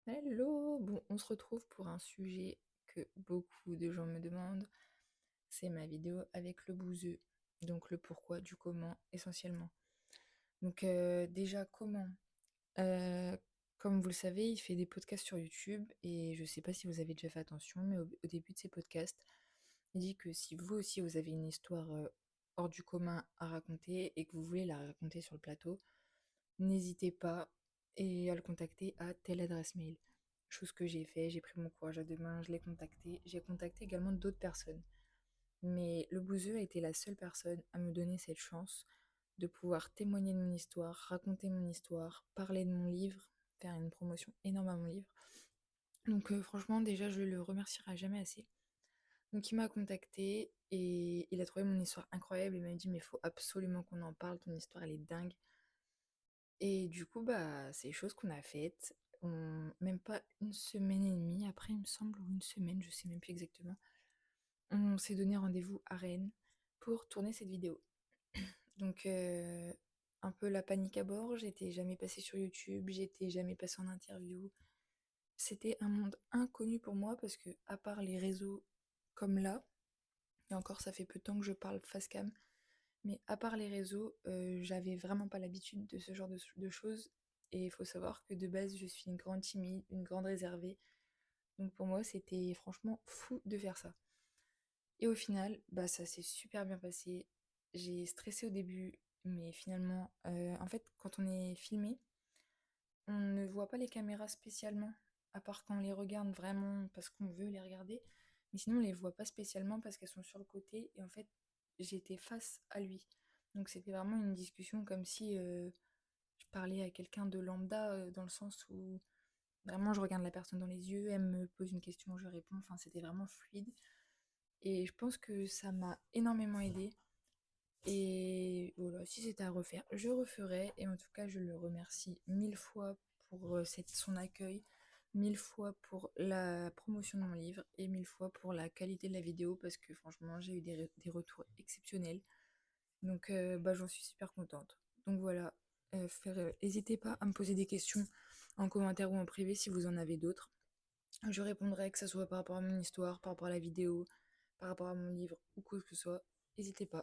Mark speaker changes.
Speaker 1: Hello! Bon, on se retrouve pour un sujet que beaucoup de gens me demandent. C'est ma vidéo avec le bouseux. Donc le pourquoi, du comment, essentiellement. Donc déjà, comment? Euh, Comme vous le savez, il fait des podcasts sur YouTube et je sais pas si vous avez déjà fait attention, mais au début de ces podcasts, il dit que si vous aussi vous avez une histoire hors du commun à raconter et que vous voulez la raconter sur le plateau, n'hésitez pas et à le contacter à telle adresse mail. Chose que j'ai fait, j'ai pris mon courage à deux mains, je l'ai contacté. J'ai contacté également d'autres personnes. Mais le bouseux a été la seule personne à me donner cette chance de pouvoir témoigner de mon histoire, raconter mon histoire, parler de mon livre, faire une promotion énorme à mon livre. Donc franchement, déjà, je le remercierai jamais assez. Donc il m'a contacté et il a trouvé mon histoire incroyable. Il m'a dit mais il faut absolument qu'on en parle, ton histoire elle est dingue. Et du coup, bah, c'est les choses qu'on a faites. Même pas une semaine et demie après, il me semble, ou une semaine, je sais même plus exactement. On s'est donné rendez-vous à Rennes pour tourner cette vidéo. Donc, un peu la panique à bord. J'étais jamais passée sur YouTube, j'étais jamais passée en interview. C'était un monde inconnu pour moi parce que, à part les réseaux comme là, et encore, ça fait peu de temps que je parle face cam, mais à part les réseaux, j'avais vraiment pas l'habitude de ce genre de choses. Et il faut savoir que de base, je suis une grande timide, une grande réservée. Donc pour moi, c'était franchement fou de faire ça. Et au final, bah ça s'est super bien passé. J'ai stressé au début, mais finalement, en fait, quand on est filmé, on ne voit pas les caméras spécialement, à part quand on les regarde vraiment parce qu'on veut les regarder. Mais sinon, on les voit pas spécialement parce qu'elles sont sur le côté. Et en fait, j'étais face à lui. Donc c'était vraiment une discussion comme si je parlais à quelqu'un de lambda, dans le sens où vraiment je regarde la personne dans les yeux, elle me pose une question, je réponds. Enfin, c'était vraiment fluide. Et je pense que ça m'a énormément aidé. Et voilà, si c'était à refaire, je referais. Et en tout cas, je le remercie mille fois pour son accueil, mille fois pour la promotion de mon livre et mille fois pour la qualité de la vidéo parce que franchement, j'ai eu des retours exceptionnels. Donc, bah, j'en suis super contente. Donc voilà, n'hésitez pas à me poser des questions en commentaire ou en privé si vous en avez d'autres. Je répondrai, que ce soit par rapport à mon histoire, par rapport à la vidéo, par rapport à mon livre ou quoi que ce soit. N'hésitez pas.